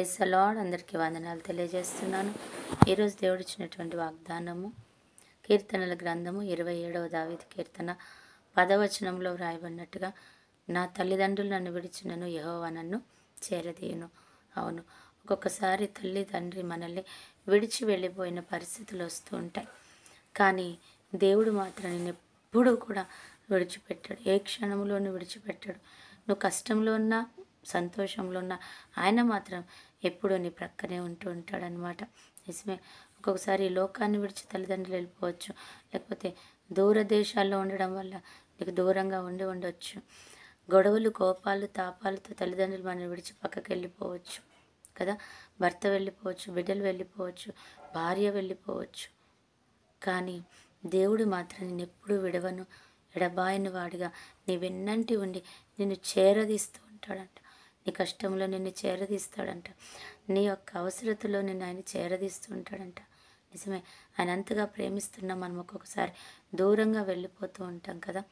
Praise the lord. అందరికీ వందనాలు తెలియజేస్తున్నాను. ఈరోజు దేవుడు ఇచ్చినటువంటి వాగ్దానము కీర్తనల గ్రంథము 27వ దావీదు కీర్తన 10వ వచనంలో వ్రాయబడినట్టుగా, నా తల్లిదండ్రులు నన్ను విడిచినను యెహోవా నన్ను చేరదీయును. అవును, ఒక్కొక్కసారి తల్లి తండ్రి మనల్ని విడిచి వెళ్ళిపోయిన పరిస్థితులు వస్తూ ఉంటాయి. కానీ దేవుడు మాత్రం నేను ఎప్పుడూ కూడా విడిచిపెట్టాడు. ఏ క్షణంలోనూ విడిచిపెట్టాడు. నువ్వు కష్టంలో ఉన్నా సంతోషంలో ఉన్న ఆయన మాత్రం ఎప్పుడూ నీ ప్రక్కనే ఉంటూ ఉంటాడనమాట. నిజమే. ఒక్కొక్కసారి ఈ లోకాన్ని విడిచి తల్లిదండ్రులు వెళ్ళిపోవచ్చు, లేకపోతే దూర దేశాల్లో ఉండడం వల్ల నీకు దూరంగా ఉండి ఉండొచ్చు. గొడవలు కోపాలు తాపాలతో తల్లిదండ్రులు మనల్ని విడిచి పక్కకి వెళ్ళిపోవచ్చు కదా. భర్త వెళ్ళిపోవచ్చు, బిడ్డలు వెళ్ళిపోవచ్చు, భార్య వెళ్ళిపోవచ్చు. కానీ దేవుడు మాత్రం నేను ఎప్పుడూ విడవను, ఎడబాయని వాడిగా నీ వెన్నంటి ఉండి నిన్ను చేరదీస్తూ ఉంటాడంట. నీ కష్టంలో నిన్ను చేరదీస్తాడంట. నీ యొక్క అవసరతలో నిన్ను ఆయన చేరదీస్తూ ఉంటాడంట. నిజమే. ఆయన అంతగా ప్రేమిస్తున్నా మనం ఒక్కొక్కసారి దూరంగా వెళ్ళిపోతూ ఉంటాం కదా.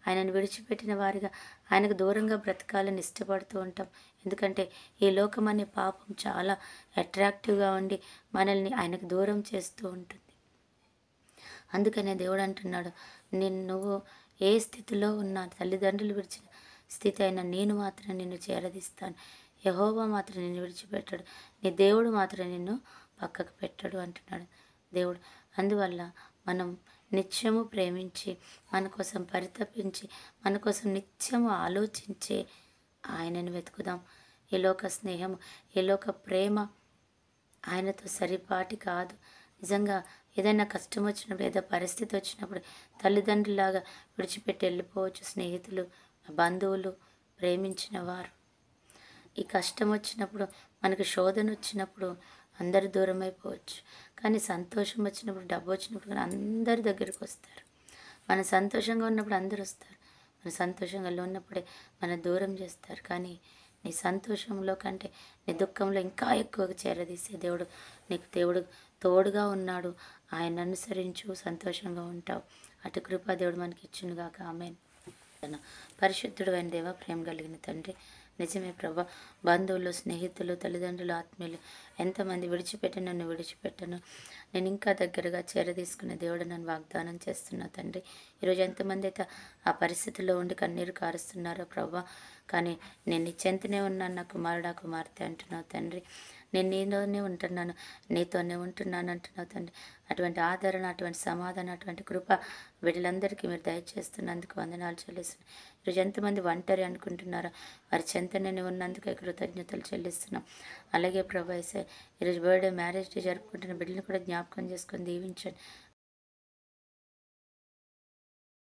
ఆయనను విడిచిపెట్టిన వారిగా ఆయనకు దూరంగా బ్రతకాలని ఇష్టపడుతూ ఉంటాం. ఎందుకంటే ఈ లోకం అనే పాపం చాలా అట్రాక్టివ్గా ఉండి మనల్ని ఆయనకు దూరం చేస్తూ ఉంటుంది. అందుకనే దేవుడు అంటున్నాడు, నువ్వు ఏ స్థితిలో ఉన్నా, తల్లిదండ్రులు విడిచిన స్థితి అయినా నేను మాత్రం నిన్ను చేరదీస్తాను. యెహోవా మాత్రం నిన్ను విడిచిపెట్టాడు, నీ దేవుడు మాత్రం నిన్ను పక్కకు పెట్టాడు అంటున్నాడు దేవుడు. అందువల్ల మనం నిత్యము ప్రేమించి, మన కోసం పరితపించి, మన కోసం నిత్యము ఆలోచించే ఆయనను వెతుకుదాం. ఈ లోక స్నేహము, ఈ లోక ప్రేమ ఆయనతో సరిపాటి కాదు. నిజంగా ఏదైనా కష్టం వచ్చినప్పుడు, ఏదో పరిస్థితి వచ్చినప్పుడు తల్లిదండ్రులాగా విడిచిపెట్టి వెళ్ళిపోవచ్చు స్నేహితులు, బంధువులు, ప్రేమించిన వారు. ఈ కష్టం వచ్చినప్పుడు, మనకు శోధన వచ్చినప్పుడు అందరు దూరం అయిపోవచ్చు. కానీ సంతోషం వచ్చినప్పుడు, డబ్బు వచ్చినప్పుడు కానీ అందరి దగ్గరికి వస్తారు. మన సంతోషంగా ఉన్నప్పుడు అందరు వస్తారు. మన సంతోషంగా ఉన్నప్పుడే మన దూరం చేస్తారు. కానీ నీ సంతోషంలో కంటే నీ దుఃఖంలో ఇంకా ఎక్కువగా చేరదీసే దేవుడు నీకు తోడుగా ఉన్నాడు. ఆయన అనుసరించు, సంతోషంగా ఉంటావు. అటు కృపా దేవుడు మనకి ఇచ్చునుగాక. ఆమేన్. పరిశుద్ధుడు అయిన దేవ, ప్రేమ కలిగిన తండ్రి, నిజమే ప్రభా, బంధువులు, స్నేహితులు, తల్లిదండ్రులు, ఆత్మీయులు ఎంతమంది నన్ను విడిచిపెట్టను, నేను ఇంకా దగ్గరగా చేరదీసుకునే దేవుడు నన్ను వాగ్దానం చేస్తున్నా తండ్రి. ఈరోజు ఎంతమంది అయితే ఆ పరిస్థితిలో ఉండి కన్నీరు కారుస్తున్నారో ప్రభా, కానీ నేను నీ చెంతనే ఉన్నాను నా కుమారుడా కుమార్తె అంటున్నావు తండ్రి. నేను నీలోనే ఉంటున్నాను, నీతోనే ఉంటున్నాను అంటున్నావు తండ్రి. అటువంటి ఆదరణ, అటువంటి సమాధానం, అటువంటి కృప వీళ్ళందరికీ మీరు దయచేస్తున్నందుకు వందనాలు చెల్లిస్తున్నాను. ఈరోజు ఎంతమంది ఒంటరి అనుకుంటున్నారో వారి చెంతనే ఉన్నందుకే కృతజ్ఞతలు చెల్లిస్తున్నాం. అలాగే ప్రభా యేసయ్య, ఈరోజు బర్త్డే, మ్యారేజ్ డే జరుపుకుంటున్న బిడ్డలను కూడా జ్ఞాపకం చేసుకొని దీవించండి.